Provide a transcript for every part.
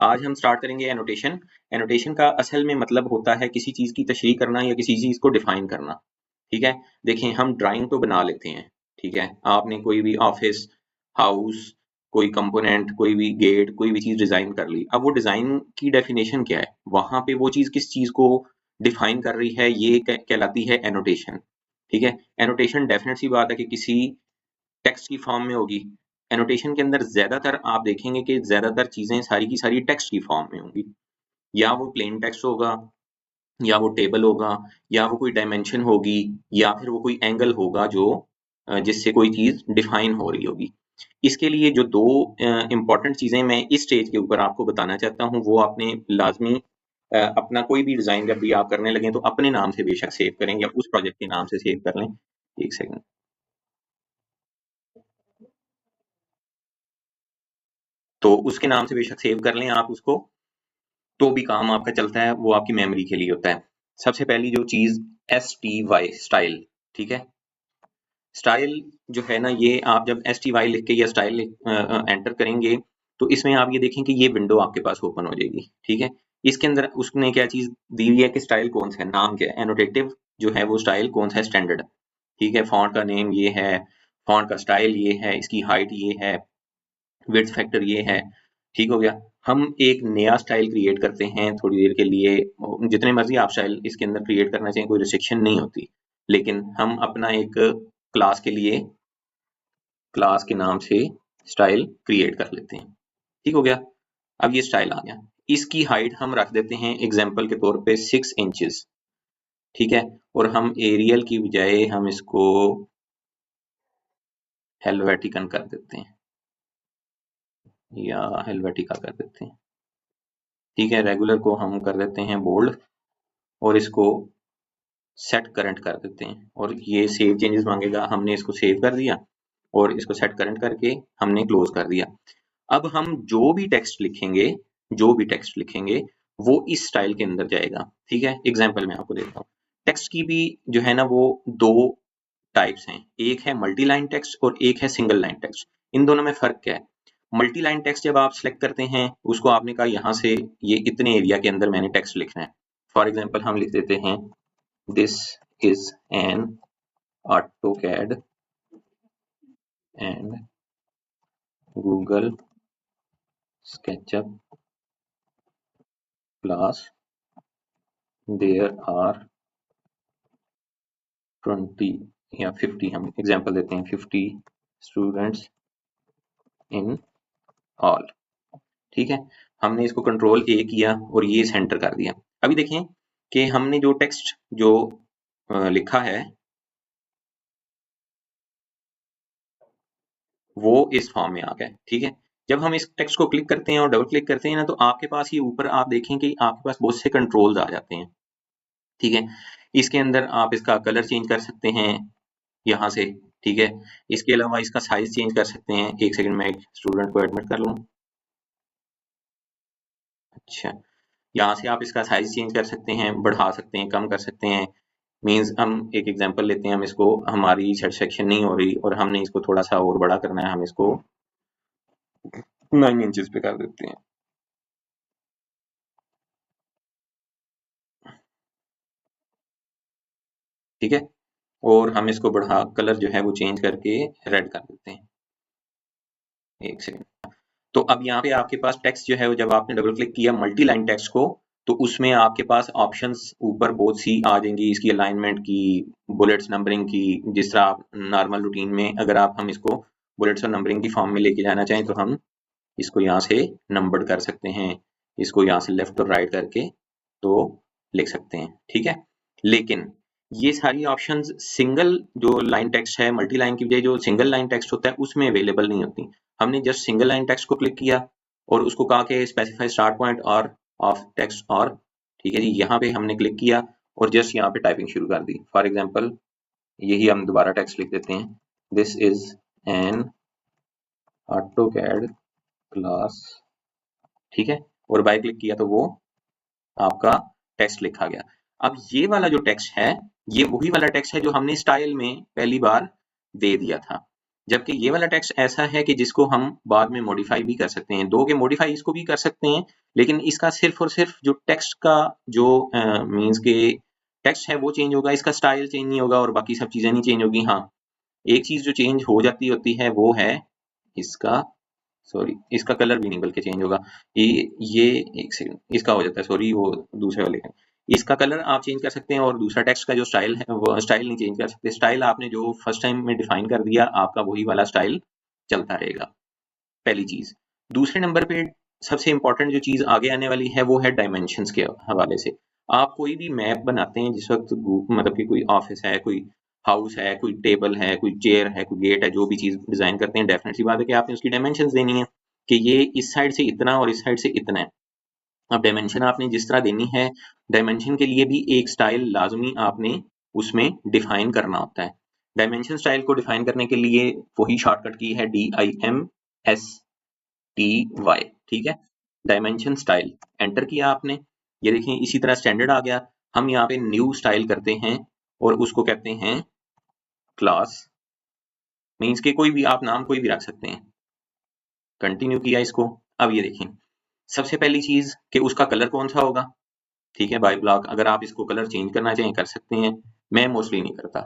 आज हम स्टार्ट करेंगे एनोटेशन। एनोटेशन का असल में मतलब होता है किसी चीज की तशरीह करना या किसी चीज को डिफाइन करना। ठीक है, देखें हम ड्राइंग तो बना लेते हैं, ठीक है, आपने कोई भी ऑफिस, हाउस, कोई कंपोनेंट, कोई भी गेट, कोई भी चीज डिजाइन कर ली। अब वो डिजाइन की डेफिनेशन क्या है, वहां पे वो चीज किस चीज को डिफाइन कर रही है, ये कहलाती है एनोटेशन। ठीक है, एनोटेशन डेफिनेट सी बात है कि किसी टेक्स्ट की फॉर्म में होगी। एनोटेशन के अंदर ज्यादातर आप देखेंगे कि ज्यादातर चीजें सारी की सारी टेक्स्ट की फॉर्म में होंगी, या वो प्लेन टेक्स्ट होगा, या वो टेबल होगा, या वो कोई डायमेंशन होगी, या फिर वो कोई एंगल होगा जो जिससे कोई चीज डिफाइन हो रही होगी। इसके लिए जो दो इंपॉर्टेंट चीजें मैं इस स्टेज के ऊपर आपको बताना चाहता हूँ, वो आपने लाजमी अपना कोई भी डिजाइन जब भी आप करने लगे तो अपने नाम से बेशक सेव करें या उस प्रोजेक्ट के नाम से सेव कर लें। एक सेकंड। तो उसके नाम से बेशक सेव कर लें आप उसको, तो भी काम आपका चलता है, वो आपकी मेमोरी के लिए होता है। सबसे पहली जो चीज, STY स्टाइल। ठीक है, स्टाइल जो है ना, ये आप जब STY लिख के या स्टाइल एंटर करेंगे तो इसमें आप ये देखें कि ये विंडो आपके पास ओपन हो जाएगी। ठीक है, इसके अंदर उसने क्या चीज दी हुई है कि स्टाइल कौन सा है, नाम क्या है, एनोटेटिव जो है वो स्टाइल कौन सा है, स्टैंडर्ड। ठीक है, फॉन्ट का नेम ये है, फॉन्ट का स्टाइल ये है, इसकी हाइट ये है, विड्थ फैक्टर ये है। ठीक हो गया। हम एक नया स्टाइल क्रिएट करते हैं थोड़ी देर के लिए, जितने मर्जी आप स्टाइल इसके अंदर क्रिएट करना चाहिए, कोई रिस्ट्रिक्शन नहीं होती, लेकिन हम अपना एक क्लास के लिए क्लास के नाम से स्टाइल क्रिएट कर लेते हैं। ठीक हो गया, अब ये स्टाइल आ गया। इसकी हाइट हम रख देते हैं एग्जाम्पल के तौर पे 6 इंचेस। ठीक है, और हम एरियल की बजाय हम इसको हेलवेटिकन कर देते हैं या हेलवेटिका कर देते हैं। ठीक है, रेगुलर को हम कर देते हैं बोल्ड और इसको सेट करंट कर देते हैं, और ये सेव चेंजेस मांगेगा, हमने इसको सेव कर दिया और इसको सेट करंट करके हमने क्लोज कर दिया। अब हम जो भी टेक्स्ट लिखेंगे, जो भी टेक्स्ट लिखेंगे वो इस स्टाइल के अंदर जाएगा। ठीक है, एग्जाम्पल मैं आपको देता हूँ। टेक्स्ट की भी जो है ना वो दो टाइप्स हैं, एक है मल्टी लाइन टेक्स्ट और एक है सिंगल लाइन टेक्स्ट। इन दोनों में फर्क क्या है? मल्टी लाइन टेक्स्ट जब आप सिलेक्ट करते हैं, उसको आपने कहा यहाँ से ये इतने एरिया के अंदर मैंने टेक्स्ट लिखना है। फॉर एग्जाम्पल हम लिख देते हैं this is an AutoCAD and Google SketchUp class. There are 20 या 50, हम एग्जाम्पल देते हैं 50 स्टूडेंट्स इन ऑल। ठीक है, हमने इसको कंट्रोल A किया और ये सेंटर कर दिया। अभी देखें कि हमने जो टेक्स्ट जो लिखा है वो इस फॉर्म में आ गया। ठीक है, जब हम इस टेक्स्ट को क्लिक करते हैं और डबल क्लिक करते हैं ना, तो आपके पास ये ऊपर आप देखें कि आपके पास बहुत से कंट्रोल्स आ जाते हैं। ठीक है, इसके अंदर आप इसका कलर चेंज कर सकते हैं यहाँ से। ठीक है, इसके अलावा इसका साइज चेंज कर सकते हैं। एक सेकंड में एक स्टूडेंट को एडमिट कर लूँ। अच्छा, यहाँ से आप इसका साइज चेंज कर सकते हैं, बढ़ा सकते हैं, कम कर सकते हैं। मींस हम एक एग्जांपल लेते हैं, हम इसको, हमारी सेटिस्फेक्शन नहीं हो रही और हमने इसको थोड़ा सा और बड़ा करना है, हम इसको 9 इंचेस पे कर देते हैं। ठीक है, और हम इसको बढ़ा, कलर जो है वो चेंज करके रेड कर देते हैं। एक सेकंड। तो अब यहाँ पे आपके पास टेक्स्ट जो है वो, जब आपने डबल क्लिक किया मल्टी लाइन टेक्स्ट को, तो उसमें आपके पास ऑप्शंस ऊपर बहुत सी आ जाएंगी, इसकी अलाइनमेंट की, बुलेट्स नंबरिंग की। जिस तरह आप नॉर्मल रूटीन में, अगर आप हम इसको बुलेट्स और नंबरिंग की फॉर्म में लेके जाना चाहें तो हम इसको यहाँ से नंबर्ड कर सकते हैं, इसको यहाँ से लेफ्ट और राइट करके तो लिख सकते हैं। ठीक है, लेकिन ये सारी ऑप्शंस सिंगल जो लाइन टेक्स्ट है, मल्टी लाइन की बजाय जो सिंगल लाइन टेक्स्ट होता है उसमें अवेलेबल नहीं होती। हमने जस्ट सिंगल लाइन टेक्स्ट को क्लिक किया और उसको कहा कि स्पेसिफाई स्टार्ट पॉइंट और ऑफ टेक्स्ट और, ठीक है जी, यहाँ पे हमने क्लिक किया और जस्ट यहाँ पे टाइपिंग शुरू कर दी। फॉर एग्जाम्पल यही हम दोबारा टेक्स्ट लिख देते हैं, this is an AutoCAD class. ठीक है, और बाय क्लिक किया तो वो आपका टेक्स्ट लिखा गया। अब ये वाला जो टेक्स्ट है, ये वही वाला टेक्स्ट है जो हमने स्टाइल में पहली बार दे दिया था। जबकि ये वाला टेक्स्ट ऐसा है कि जिसको हम बाद में मॉडिफाई भी कर सकते हैं। दो के मॉडिफाई इसको भी कर सकते हैं, लेकिन इसका सिर्फ और सिर्फ जो टेक्स्ट का जो मींस के टेक्स्ट है वो चेंज होगा, इसका स्टाइल चेंज नहीं होगा और बाकी सब चीजें नहीं चेंज होगी। हाँ, एक चीज जो चेंज हो जाती होती है वो है इसका, सॉरी इसका कलर भी नहीं बल्कि चेंज होगा। ये एक सेकंड, इसका हो जाता है, सॉरी वो दूसरे वाले का। इसका कलर आप चेंज कर सकते हैं और दूसरा टेक्स्ट का जो स्टाइल है वो स्टाइल नहीं चेंज कर सकते। स्टाइल आपने जो फर्स्ट टाइम में डिफाइन कर दिया, आपका वही वाला स्टाइल चलता रहेगा, पहली चीज। दूसरे नंबर पे सबसे इंपॉर्टेंट जो चीज आगे आने वाली है वो है डायमेंशंस के हवाले से। आप कोई भी मैप बनाते हैं जिस वक्त, मतलब कि कोई ऑफिस है, कोई हाउस है, कोई टेबल है, कोई चेयर है, कोई गेट है, जो भी चीज डिजाइन करते हैं, डेफिनेटली बात है कि आपने उसकी डायमेंशंस देनी है कि ये इस साइड से इतना और इस साइड से इतना है। अब डायमेंशन आपने जिस तरह देनी है, डायमेंशन के लिए भी एक स्टाइल लाजमी आपने उसमें डिफाइन करना होता है। डायमेंशन स्टाइल को डिफाइन करने के लिए वही शॉर्टकट की है DIMSTY, ठीक है। डायमेंशन स्टाइल एंटर किया आपने, ये देखिए इसी तरह स्टैंडर्ड आ गया। हम यहाँ पे न्यू स्टाइल करते हैं और उसको कहते हैं क्लास, मीन्स के कोई भी आप नाम कोई भी रख सकते हैं। कंटिन्यू किया इसको। अब ये देखें, सबसे पहली चीज कि उसका कलर कौन सा होगा, ठीक है। बाय ब्लॉक अगर आप इसको कलर चेंज करना चाहें कर सकते हैं, मैं मोस्टली नहीं करता।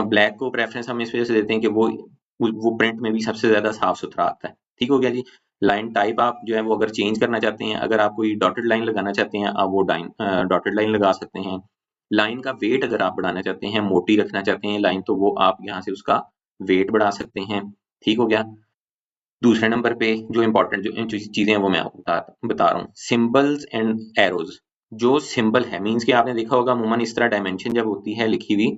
ब्लैक को प्रेफरेंस हम इस वजह से देते हैं कि वो प्रिंट में भी सबसे ज्यादा साफ सुथरा आता है। ठीक हो गया जी। लाइन टाइप आप जो है वो अगर चेंज करना चाहते हैं, अगर आप कोई डॉटेड लाइन लगाना चाहते हैं, आप वो डॉटेड लाइन लगा सकते हैं। लाइन का वेट अगर आप बढ़ाना चाहते हैं, मोटी रखना चाहते हैं लाइन, तो वो आप यहाँ से उसका वेट बढ़ा सकते हैं। ठीक हो गया। दूसरे नंबर पे जो इंपॉर्टेंट जो चीजें हैं वो मैं आपको बता रहा हूँ, सिंबल्स एंड एरोज। जो सिंबल है, मीन्स कि आपने देखा होगा अमूमन इस तरह डायमेंशन जब होती है लिखी हुई,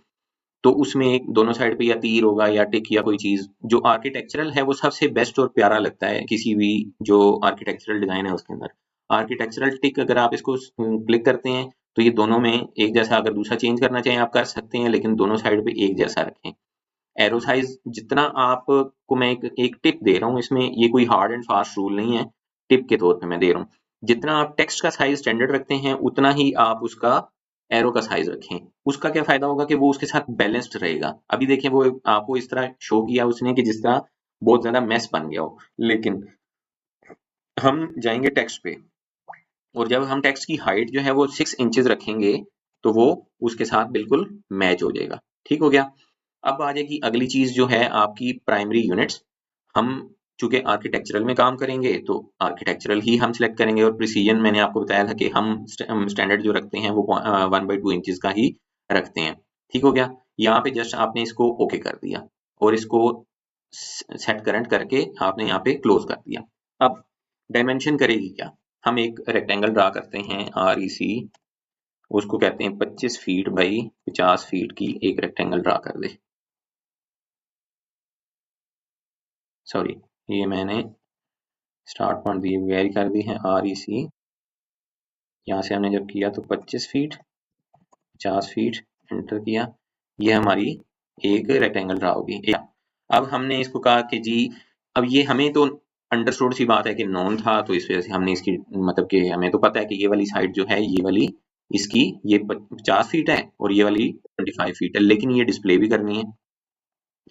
तो उसमें एक दोनों साइड पे या तीर होगा या टिक या कोई चीज। जो आर्किटेक्चरल है वो सबसे बेस्ट और प्यारा लगता है किसी भी जो आर्किटेक्चरल डिजाइन है उसके अंदर। आर्किटेक्चरल टिक अगर आप इसको क्लिक करते हैं तो ये दोनों में एक जैसा, अगर दूसरा चेंज करना चाहें आप कर सकते हैं, लेकिन दोनों साइड पे एक जैसा रखें। एरो साइज जितना आपको मैं एक टिप दे रहा हूँ, इसमें ये कोई हार्ड एंड फास्ट रूल नहीं है, टिप के तौर पे मैं दे रहा हूँ। जितना आप टेक्स्ट का साइज स्टैंडर्ड रखते हैं उतना ही आप उसका एरो का साइज रखें। उसका क्या फायदा होगा कि वो उसके साथ बैलेंस्ड रहेगा। अभी देखें वो आपको इस तरह शो किया उसने कि जिस तरह बहुत ज्यादा मैस बन गया हो, लेकिन हम जाएंगे टेक्स्ट पे और जब हम टेक्स्ट की हाइट जो है वो 6 इंचेस रखेंगे तो वो उसके साथ बिल्कुल मैच हो जाएगा। ठीक हो गया। अब आ जाएगी अगली चीज जो है आपकी प्राइमरी यूनिट्स। हम चूंकि आर्किटेक्चरल में काम करेंगे तो आर्किटेक्चरल ही हम सिलेक्ट करेंगे, और प्रिसीजन मैंने आपको बताया था कि हम स्टैंडर्ड जो रखते हैं वो 1/2 इंचेस का ही रखते हैं। ठीक हो गया। यहाँ पे जस्ट आपने इसको ओके कर दिया और इसको सेट करंट करके आपने यहाँ पे क्लोज कर दिया। अब डायमेंशन करेगी क्या, हम एक रेक्टेंगल ड्रा करते हैं REC, उसको कहते हैं 25 फीट बाई 50 फीट की एक रेक्टेंगल ड्रा कर दे। सॉरी, ये मैंने स्टार्ट पॉइंट दी वेरी कर दी है REC, यहाँ से हमने जब किया तो 25 फीट 50 फीट एंटर किया, ये हमारी एक रेक्टेंगल ड्रा होगी। अब हमने इसको कहा कि जी, अब ये हमें तो अंडरस्टूड सी बात है कि नॉन था, तो इस वजह से हमने इसकी मतलब कि हमें तो पता है कि ये वाली साइड जो है ये वाली इसकी ये 50 फीट है और ये वाली 25 फीट है, लेकिन ये डिस्प्ले भी करनी है।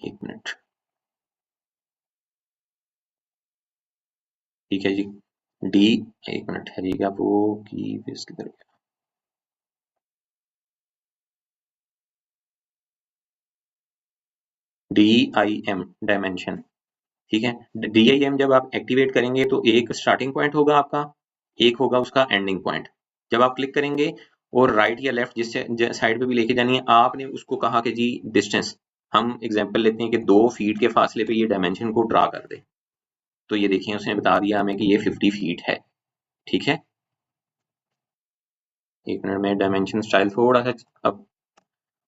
एक मिनट, ठीक है जी। डी, एक मिनट ठहरिएगा, वो की किधर, DIM डायमेंशन, ठीक है। DIM जब आप एक्टिवेट करेंगे तो एक स्टार्टिंग पॉइंट होगा आपका, एक होगा उसका एंडिंग पॉइंट। जब आप क्लिक करेंगे और राइट या लेफ्ट जिस साइड पे भी लेके जानी है, आपने उसको कहा कि जी डिस्टेंस, हम एग्जांपल लेते हैं कि 2 फीट के फासले पे ये डायमेंशन को ड्रा कर दे, तो ये देखिए उसने बता दिया हमें कि ये 50 फीट है। ठीक है। एक मिनट में डायमेंशन स्टाइल थोड़ा सा अब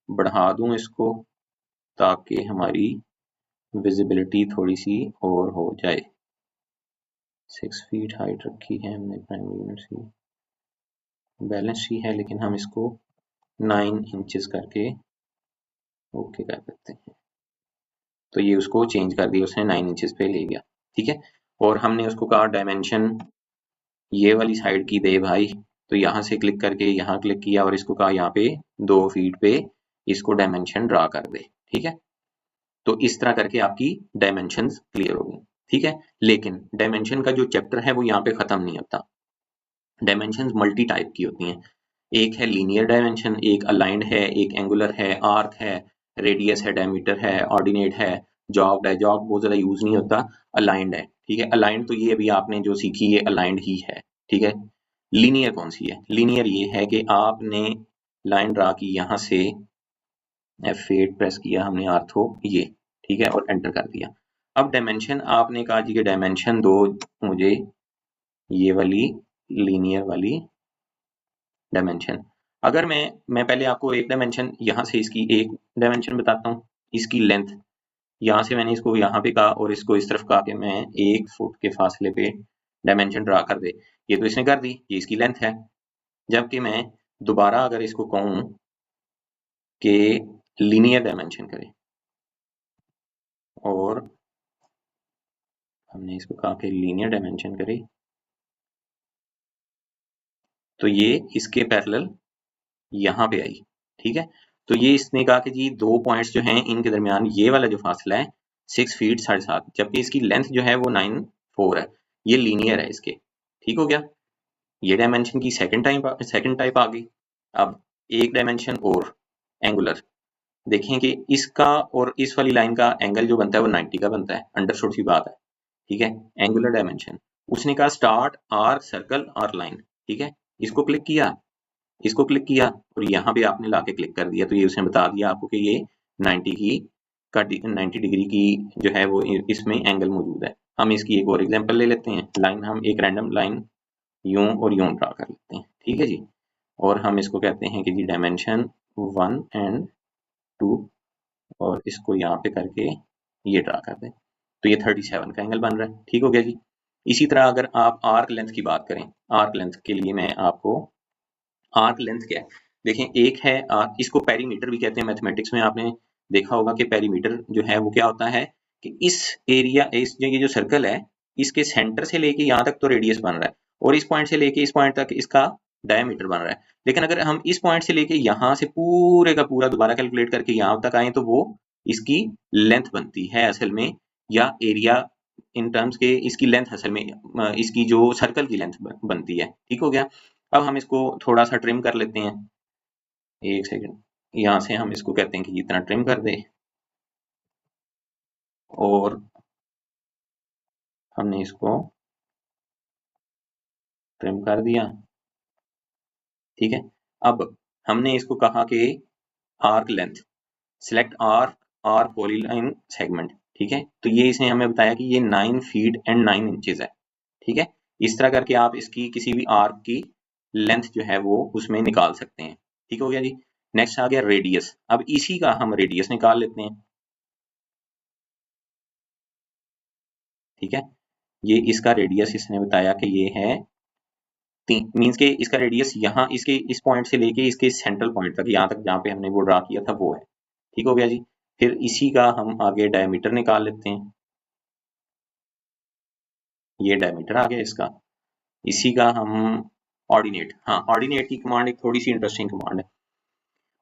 बढ़ा दूं इसको ताकि हमारी विजिबिलिटी थोड़ी सी और हो जाए। 6 फीट हाइट रखी है हमने प्राइमरी यूनिट की, बैलेंस ही है, लेकिन हम इसको 9 इंचेस करके ओके कर देते हैं, तो ये उसको चेंज कर दिया उसने, 9 इंचेस पे ले गया। ठीक है। और हमने उसको कहा डायमेंशन ये वाली साइड की दे भाई, तो यहाँ से क्लिक करके यहाँ क्लिक किया और इसको कहा यहाँ पे 2 फीट पे इसको डायमेंशन ड्रा कर दे। ठीक है। तो इस तरह करके आपकी डायमेंशंस क्लियर होगी, ठीक है। लेकिन डायमेंशन का जो चैप्टर है वो यहाँ पे खत्म नहीं होता। डायमेंशंस मल्टी टाइप की होती हैं। एक है लीनियर डायमेंशन, एक अलाइंड है, एक एंगुलर है, आर्क है, रेडियस है, डायमीटर है, ऑर्डिनेट है, जॉग्ड है। जॉग्ड बहुत ज्यादा यूज नहीं होता, अलाइंड है, ठीक है। अलाइंड तो ये अभी आपने जो सीखी ये अलाइंड ही है, ठीक है। लीनियर कौन सी है? लीनियर ये है कि आपने लाइन ड्रा की यहाँ से, F8 प्रेस किया हमने आर्थो ये, ठीक है, और एंटर कर दिया। अब डायमेंशन आपने कहा जी कि डायमेंशन दो मुझे ये वाली लीनियर वाली डायमेंशन। अगर मैं पहले आपको एक डायमेंशन यहाँ से इसकी एक डायमेंशन बताता हूँ, इसकी लेंथ। यहाँ से मैंने इसको यहाँ पे कहा और इसको इस तरफ कहा कि मैं 1 फुट के फासले पे डायमेंशन ड्रा कर दे। ये तो इसने कर दी, ये इसकी लेंथ है। जबकि मैं दोबारा अगर इसको कहूँ कि लीनियर डायमेंशन करे, और हमने इसको कहा कि लीनियर डायमेंशन करे, तो ये इसके पैरेलल यहाँ पे आई, ठीक है। तो ये इसने कहा कि जी दो पॉइंट्स जो हैं इनके दरमियान ये वाला जो फासला है 6 फीट 7.5, जबकि इसकी लेंथ जो है वो 9.4 है। ये लीनियर है इसके, ठीक हो गया। ये डायमेंशन की सेकंड टाइप आ गई। अब एक डायमेंशन और एंगुलर, देखें कि इसका और इस वाली लाइन का एंगल जो बनता है वो 90 का बनता है, अंडरस्टूड सी बात है, ठीक है। एंगुलर डायमेंशन, उसने कहा start or circle or line, ठीक है। इसको क्लिक किया, इसको क्लिक किया और यहाँ पे आपने लाके क्लिक कर दिया, तो ये उसने बता दिया आपको कि ये 90 की 90 डिग्री की जो है वो इसमें एंगल मौजूद है। हम इसकी एक और एग्जांपल ले लेते हैं। लाइन, हम एक रैंडम लाइन यूं और यूं ड्रा कर लेते हैं, ठीक है जी। और हम इसको कहते हैं कि जी डायमेंशन 1 एंड 2, और इसको यहाँ पे करके ये ड्रा कर दें, तो ये 37 का एंगल बन रहा है, ठीक हो गया जी। इसी तरह अगर आप आर्क लेंथ की बात करें, आर्क लेंथ के लिए मैं आपको, आर्क लेंथ क्या है देखें, एक है इसको पेरीमीटर भी कहते हैं। मैथमेटिक्स में आपने देखा होगा कि पेरीमीटर जो है वो क्या होता है कि इस एरिया, इस ये जो सर्कल है इसके सेंटर से लेके यहाँ तक तो रेडियस बन रहा है, और इस पॉइंट से लेके इस पॉइंट तक इसका डायमीटर बन रहा है। लेकिन अगर हम इस पॉइंट से लेके यहाँ से पूरे का पूरा दोबारा कैलकुलेट करके यहाँ तक आए तो वो इसकी लेंथ बनती है असल में, या एरिया इन टर्म्स के इसकी लेंथ असल में इसकी जो सर्कल की लेंथ बनती है, ठीक हो गया। अब हम इसको थोड़ा सा ट्रिम कर लेते हैं, एक सेकंड। यहाँ से हम इसको कहते हैं कि इतना ट्रिम कर दे, और हमने इसको ट्रिम कर दिया, ठीक है। अब हमने इसको कहा कि arc length, select arc or polyline segment, ठीक है। तो ये इसने हमें बताया कि ये 9 फीट एंड 9 इंचेस है, ठीक है। इस तरह करके आप इसकी किसी भी आर्क की लेंथ जो है वो उसमें निकाल सकते हैं, ठीक हो गया जी। नेक्स्ट आ गया रेडियस। अब इसी का हम रेडियस निकाल लेते हैं, ठीक है। ये इसका रेडियस इसने बताया कि ये है मीन्स के इसका रेडियस यहाँ इसके इस पॉइंट से लेके इसके सेंट्रल पॉइंट तक, यहाँ तक जहाँ पे हमने वो ड्रा किया था वो है, ठीक हो गया जी। फिर इसी का हम आगे डायमीटर निकाल लेते हैं, ये डायमीटर आ गया इसका। इसी का हम ऑर्डिनेट, हाँ ऑर्डिनेट की कमांड एक थोड़ी सी इंटरेस्टिंग कमांड है।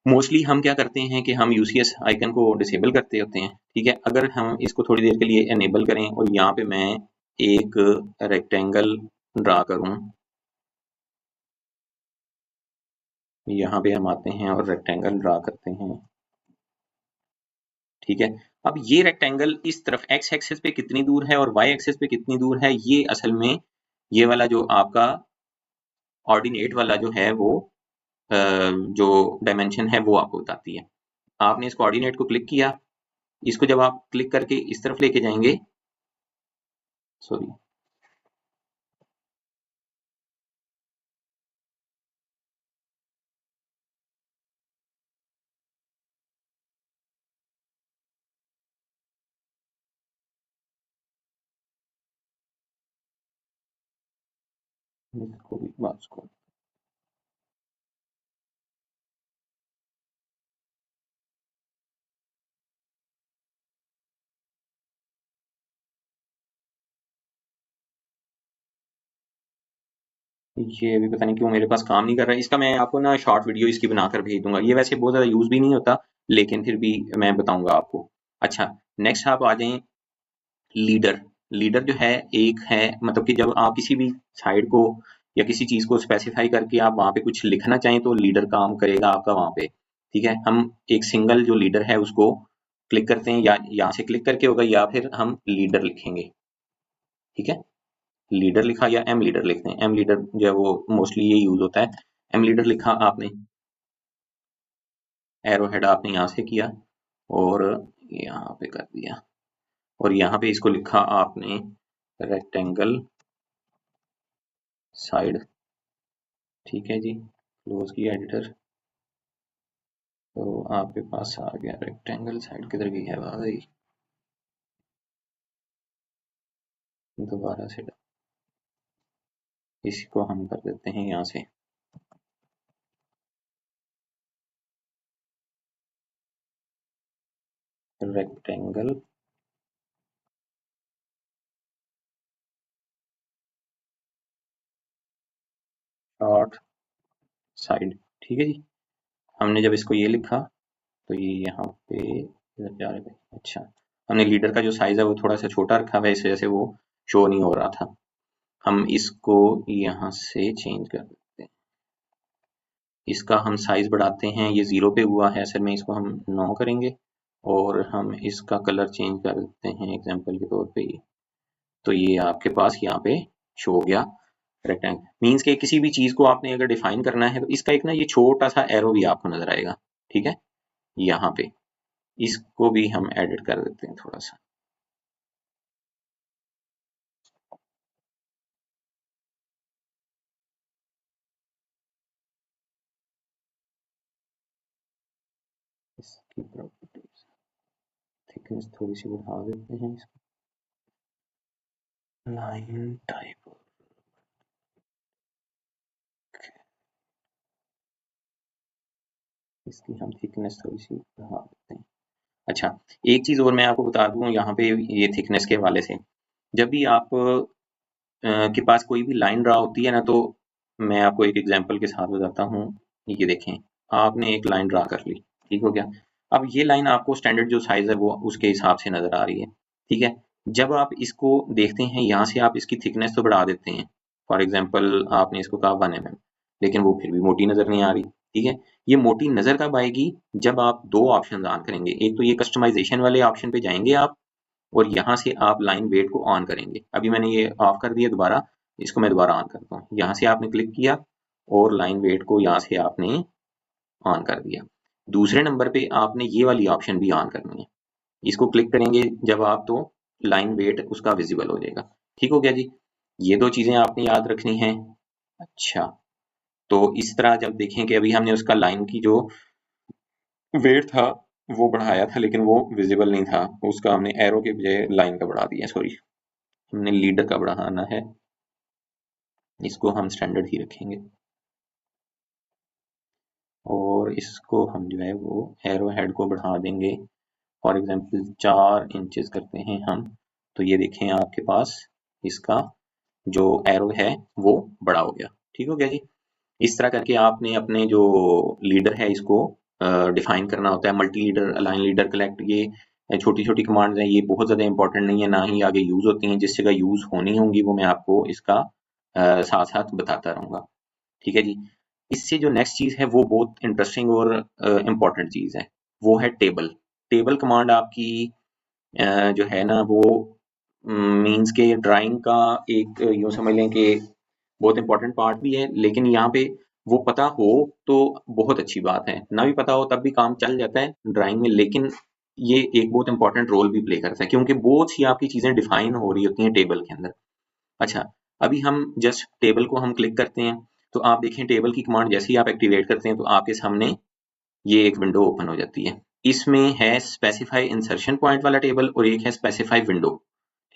मोस्टली हम क्या करते हैं कि हम यूसीएस आइकन को डिसेबल करते होते हैं, ठीक है। अगर हम इसको थोड़ी देर के लिए एनेबल करें और यहाँ पे मैं एक रेक्टेंगल ड्रा करूं, यहाँ पे हम आते हैं और रेक्टेंगल ड्रा करते हैं, ठीक है। अब ये रेक्टेंगल इस तरफ एक्स एक्सिस पे कितनी दूर है और वाई एक्सिस पे कितनी दूर है, ये असल में ये वाला जो आपका ऑर्डिनेट वाला जो है वो जो डायमेंशन है वो आपको बताती है। आपने इस कोऑर्डिनेट को क्लिक किया, इसको जब आप क्लिक करके इस तरफ लेके जाएंगे, सॉरी इसको भी बस को, ये अभी पता नहीं क्यों मेरे पास काम नहीं कर रहा है। इसका मैं आपको ना शॉर्ट वीडियो इसकी बनाकर भेज दूंगा। ये वैसे बहुत ज्यादा यूज भी नहीं होता, लेकिन फिर भी मैं बताऊंगा आपको। अच्छा, नेक्स्ट आप आ जाएं लीडर। लीडर जो है एक है, मतलब कि जब आप किसी भी साइड को या किसी चीज को स्पेसिफाई करके आप वहां पे कुछ लिखना चाहें तो लीडर काम करेगा आपका वहां पे। ठीक है, हम एक सिंगल जो लीडर है उसको क्लिक करते हैं, या यहाँ से क्लिक करके होगा, या फिर हम लीडर लिखेंगे। ठीक है, लीडर लिखा या एम लीडर लिखते हैं। एम लीडर जो है वो मोस्टली ये यूज होता है। एम लीडर लिखा आपने, एरो हेड आपने यहाँ से किया और यहाँ पे कर दिया, और यहाँ पे इसको लिखा आपने रेक्टेंगल साइड। ठीक है जी, क्लोज किया एडिटर, तो आपके पास आ गया रेक्टेंगल साइड। किधर गई है भाई, दोबारा से इसको हम कर देते हैं यहाँ से रेक्टेंगल शॉर्ट साइड। ठीक है जी, हमने जब इसको ये लिखा तो ये यहाँ पे इधर जा रहे थे। अच्छा, हमने लीडर का जो साइज है वो थोड़ा सा छोटा रखा हुआ है, इस वजह से वो शो नहीं हो रहा था। हम इसको यहाँ से चेंज कर देते हैं, इसका हम साइज बढ़ाते हैं। ये 0 पे हुआ है, असल में इसको हम 9 करेंगे, और हम इसका कलर चेंज कर देते हैं एग्जांपल के तौर पे ये। तो ये आपके पास यहाँ पे शो हो गया रेक्टेंगल। मीन्स के किसी भी चीज को आपने अगर डिफाइन करना है तो इसका एक ना ये छोटा सा एरो भी आपको नजर आएगा। ठीक है, यहाँ पे इसको भी हम एडिट कर देते हैं थोड़ा सा। इसकी प्रॉपर्टीज थिकनेस थोड़ी सी बढ़ा देते हैं, इसको लाइन टाइप, इसकी हम थिकनेस थोड़ी सी बढ़ा देते हैं। अच्छा, एक चीज और मैं आपको बता दूं यहाँ पे ये थिकनेस के हवाले से, जब भी आप के पास कोई भी लाइन ड्रा होती है ना, तो मैं आपको एक एग्जांपल के साथ बताता हूँ। ये देखें, आपने एक लाइन ड्रा कर ली, ठीक हो गया। अब ये लाइन आपको स्टैंडर्ड जो साइज है वो उसके हिसाब से नजर आ रही है। ठीक है, जब आप इसको देखते हैं यहाँ से आप इसकी थिकनेस तो बढ़ा देते हैं। फॉर एग्जाम्पल आपने इसको कहा 1 mm, लेकिन वो फिर भी मोटी नजर नहीं आ रही। ठीक है, ये मोटी नजर कब आएगी, जब आप दो ऑप्शन ऑन करेंगे। एक तो ये कस्टमाइजेशन वाले ऑप्शन पे जाएंगे आप, और यहाँ से आप लाइन वेट को ऑन करेंगे। अभी मैंने ये ऑफ कर दिया दोबारा, इसको मैं दोबारा ऑन करता हूँ। यहाँ से आपने क्लिक किया और लाइन वेट को यहाँ से आपने ऑन कर दिया। दूसरे नंबर पे आपने ये वाली ऑप्शन भी ऑन करनी है। इसको क्लिक करेंगे जब आप, तो लाइन वेट उसका विजिबल हो जाएगा। ठीक हो गया जी, ये दो चीजें आपने याद रखनी है। अच्छा, तो इस तरह जब देखें कि अभी हमने उसका लाइन की जो वेट था वो बढ़ाया था, लेकिन वो विजिबल नहीं था, उसका हमने एरो के बजाय लाइन का बढ़ा दिया। सॉरी, हमने लीडर का बढ़ाना है, इसको हम स्टैंडर्ड ही रखेंगे, और इसको हम जो है वो एरो हेड को बढ़ा देंगे। फॉर एग्जांपल 4 इंचेस करते हैं हम, तो ये देखें आपके पास इसका जो एरो है वो बड़ा हो गया। ठीक हो गया जी, इस तरह करके आपने अपने जो लीडर है इसको डिफाइन करना होता है। Multi leader, align leader, collect, ये छोटी छोटी कमांड्स हैं, ये बहुत ज़्यादा इंपॉर्टेंट नहीं है, ना ही आगे यूज़ होती हैं। जिस जगह यूज़ होनी होंगी वो मैं आपको इसका साथ साथ बताता रहूँगा। ठीक है जी, इससे जो नेक्स्ट चीज़ है वो बहुत इंटरेस्टिंग और इम्पॉर्टेंट चीज़ है, वो है टेबल। टेबल कमांड आपकी जो है ना वो मीन्स के ड्राइंग का एक यूँ समझ लें कि बहुत इंपॉर्टेंट पार्ट भी है, लेकिन यहाँ पे वो पता हो तो बहुत अच्छी बात है, ना भी पता हो तब भी काम चल जाता है ड्राइंग में, लेकिन ये एक बहुत इंपॉर्टेंट रोल भी प्ले करता है, क्योंकि बहुत सी आपकी चीजें डिफाइन हो रही होती हैं टेबल के अंदर। अच्छा, अभी हम जस्ट टेबल को हम क्लिक करते हैं, तो आप देखें टेबल की कमांड जैसे ही आप एक्टिवेट करते हैं तो आपके सामने ये एक विंडो ओपन हो जाती है। इसमें है स्पेसिफाई इंसर्शन पॉइंट वाला टेबल, और एक है स्पेसिफाई विंडो।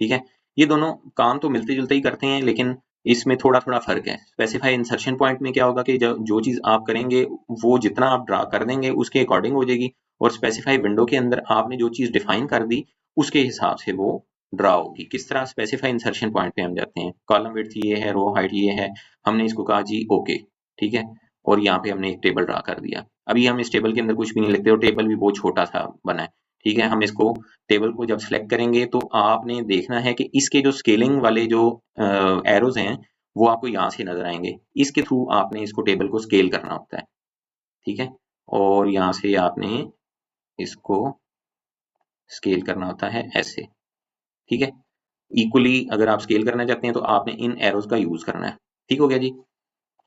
ठीक है, ये दोनों काम तो मिलते जुलते ही करते हैं, लेकिन इसमें थोड़ा थोड़ा फर्क है। स्पेसिफाई इंसर्शन पॉइंट में क्या होगा कि जो चीज आप करेंगे वो जितना आप ड्रा कर देंगे उसके अकॉर्डिंग हो जाएगी, और स्पेसिफाई विंडो के अंदर आपने जो चीज डिफाइन कर दी उसके हिसाब से वो ड्रा होगी। किस तरह, स्पेसिफाई इंसर्शन पॉइंट पे हम जाते हैं, कॉलम विड्थ ये है, रो हाइट ये है, हमने इसको कहा जी ओके। ठीक है, और यहाँ पे हमने एक टेबल ड्रा कर दिया। अभी हम इस टेबल के अंदर कुछ भी नहीं लिखते, और टेबल भी बहुत छोटा सा बना है। ठीक है। हम इसको टेबल को जब सिलेक्ट करेंगे तो आपने देखना है कि इसके जो स्केलिंग वाले जो एरोज हैं वो आपको यहाँ से नजर आएंगे। इसके थ्रू आपने इसको टेबल को स्केल करना होता है, ठीक है। और यहाँ से आपने इसको स्केल करना होता है ऐसे, ठीक है। इक्वली अगर आप स्केल करना चाहते हैं तो आपने इन एरोज का यूज करना है। ठीक हो गया जी।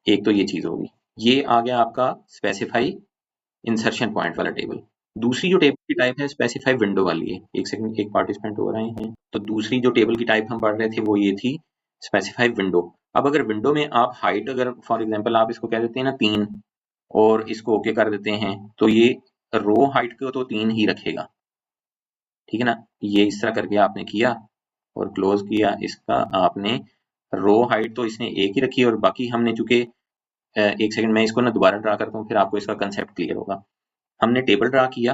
एक तो ये चीज होगी। ये आ गया आपका स्पेसिफाई इंसर्शन पॉइंट वाला टेबल। दूसरी जो टेबल की टाइप है स्पेसिफाई विंडो वाली है। एक सेकंड, एक पार्टिसिपेंट हो रहे हैं। तो दूसरी जो टेबल की टाइप हम पढ़ रहे थे वो ये थी स्पेसिफाई विंडो। अब अगर विंडो में आप हाइट, अगर फॉर एग्जांपल आप इसको कह देते हैं ना 3 और इसको ओके कर देते हैं तो ये रो हाइट को तो 3 ही रखेगा, ठीक है ना। ये इस तरह करके आपने किया और क्लोज किया इसका आपने। रो हाइट तो इसने एक ही रखी और बाकी हमने चूंकि एक सेकंड मैं इसको ना दोबारा ड्रा करता हूँ फिर आपको इसका कंसेप्ट क्लियर होगा। हमने टेबल ड्रा किया,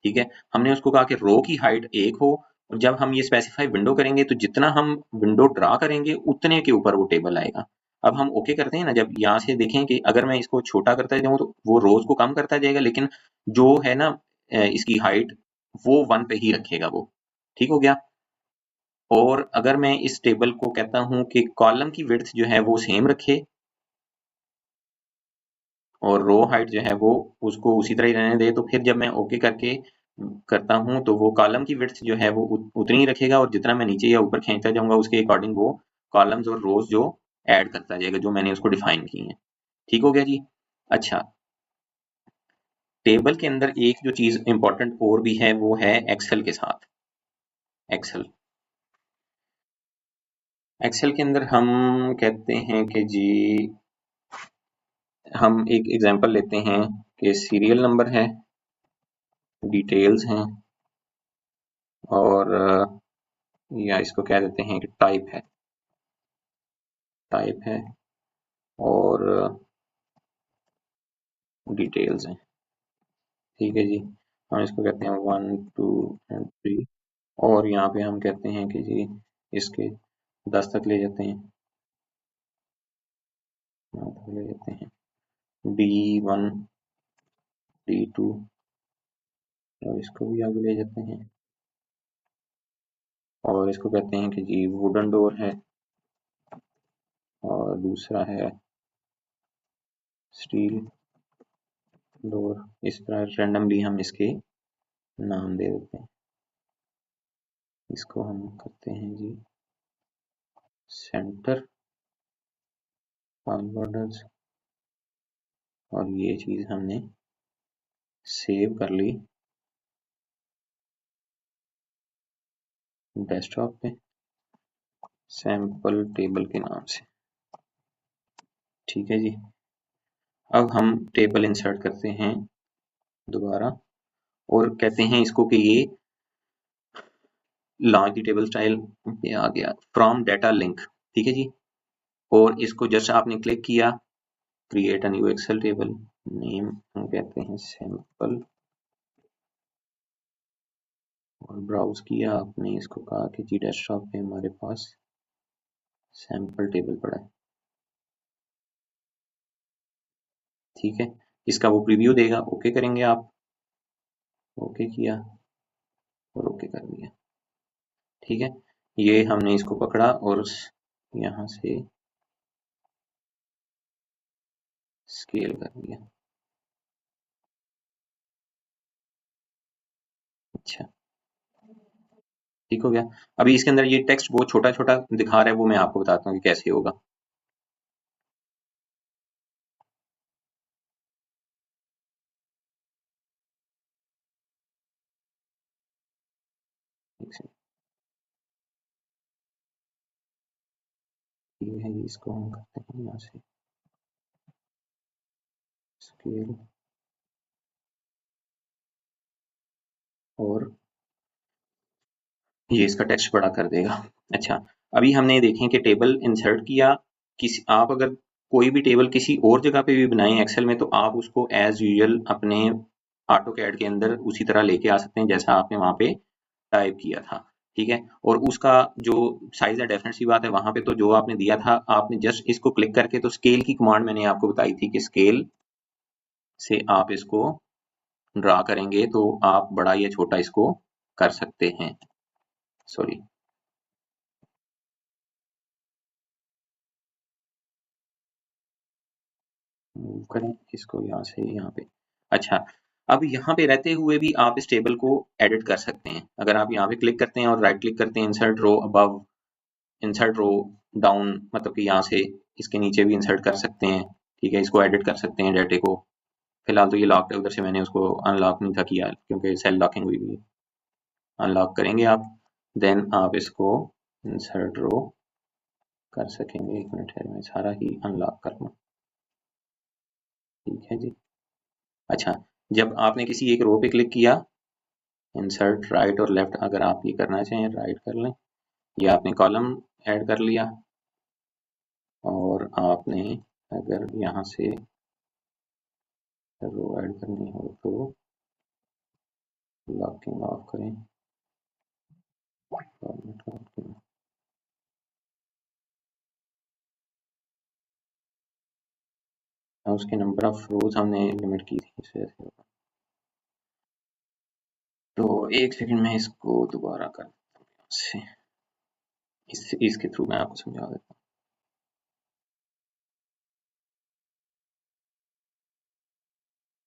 ठीक है। हमने उसको कहा कि रो की हाइट 1 हो और जब हम ये स्पेसिफाई विंडो करेंगे तो जितना हम विंडो ड्रा करेंगे उतने के ऊपर वो टेबल आएगा। अब हम ओके करते हैं ना, जब यहाँ से देखें कि अगर मैं इसको छोटा करता जाऊँ तो वो रोज को कम करता जाएगा, लेकिन जो है ना इसकी हाइट वो 1 पे ही रखेगा वो। ठीक हो गया। और अगर मैं इस टेबल को कहता हूं कि कॉलम की विड्थ जो है वो सेम रखे और रो हाइट जो है वो उसको उसी तरह ही रहने दे, तो फिर जब मैं ओके करके करता हूं तो वो कॉलम की विड्थ जो है वो उतनी ही रखेगा और जितना मैं नीचे या ऊपर खींचता जाऊंगा उसके अकॉर्डिंग वो कॉलम्स और रोज जो ऐड करता जाएगा जो मैंने उसको डिफाइन की है। ठीक हो गया जी। अच्छा, टेबल के अंदर एक जो चीज इंपॉर्टेंट और भी है वो है एक्सेल के साथ। एक्सेल एक्सेल के अंदर हम कहते हैं कि जी हम एक एग्जांपल लेते हैं कि सीरियल नंबर है, डिटेल्स हैं और या इसको कह देते हैं कि टाइप है और डिटेल्स हैं। ठीक है जी। हम इसको कहते हैं 1 2 एंड 3 और यहाँ पे हम कहते हैं कि जी इसके 10 तक ले जाते हैं, 9 तक ले जाते हैं, D1 D2 और इसको भी आगे ले जाते हैं और इसको कहते हैं कि जी वुडन डोर है और दूसरा है स्टील डोर। इस तरह रैंडमली हम इसके नाम दे देते हैं। इसको हम करते हैं जी सेंटर बॉर्डर्स और ये चीज हमने सेव कर ली डेस्कटॉप पे सैंपल टेबल के नाम से। ठीक है जी। अब हम टेबल इंसर्ट करते हैं दोबारा और कहते हैं इसको कि ये लॉन्च दी टेबल स्टाइल पे आ गया फ्रॉम डाटा लिंक। ठीक है जी। और इसको जस्ट आपने क्लिक किया, create a new Excel table, name हम कहते हैं सैंपल और ब्राउज किया आपने। इसको कहा कि जी डेस्कटॉप पे हमारे पास सैंपल टेबल पड़ा है। ठीक है। इसका वो प्रीव्यू देगा, ओके करेंगे आप, ओके किया और ओके कर दिया। ठीक है। ये हमने इसको पकड़ा और यहाँ से स्केल कर दिया। अच्छा, ठीक हो गया। अभी इसके अंदर ये टेक्स्ट वो छोटा छोटा दिखा रहा है, वो मैं आपको बताता हूँ कि कैसे होगा। ये है, इसको हम करते हैं यहाँ से स्केल और ये इसका टेक्स्ट बड़ा कर देगा। अच्छा, अभी हमने देखें कि टेबल इंसर्ट किया। किसी आप अगर कोई भी टेबल किसी और जगह पे भी बनाएं एक्सेल में तो आप उसको एज यूजुअल अपने ऑटो कैड के अंदर उसी तरह लेके आ सकते हैं जैसा आपने वहां पे टाइप किया था। ठीक है। और उसका जो साइज है डेफिनेट सी बात है वहां पे तो जो आपने दिया था आपने जस्ट इसको क्लिक करके तो स्केल की कमांड मैंने आपको बताई थी कि स्केल से आप इसको ड्रा करेंगे तो आप बड़ा या छोटा इसको कर सकते हैं। सॉरी, मूव करें इसको यहाँ से यहाँ पे। अच्छा, अब यहाँ पे रहते हुए भी आप इस टेबल को एडिट कर सकते हैं। अगर आप यहाँ पे क्लिक करते हैं और राइट क्लिक करते हैं, insert row above, insert row down, मतलब कि यहाँ से इसके नीचे भी इंसर्ट कर सकते हैं। ठीक है, इसको एडिट कर सकते हैं डाटे को। फिलहाल तो ये लॉक्ड है, उधर से मैंने उसको अनलॉक नहीं था किया क्योंकि सेल लॉकिंग हुई हुई है। अनलॉक करेंगे आप, देन आप इसको इंसर्ट रो कर सकेंगे। एक मिनट है, मैं सारा ही अनलॉक कर लूँ। ठीक है जी। अच्छा, जब आपने किसी एक रो पे क्लिक किया, इंसर्ट राइट और लेफ्ट अगर आप ये करना चाहें राइट कर लें, या आपने कॉलम ऐड कर लिया, और आपने अगर यहाँ से रो ऐड करनी हो तो लॉकिंग ऑफ करें, उसके नंबर ऑफ रोज हमने लिमिट की थी इस वजह से। तो एक सेकंड में इसको दोबारा कर देता हूँ से, इसके थ्रू मैं आपको समझा देता हूँ।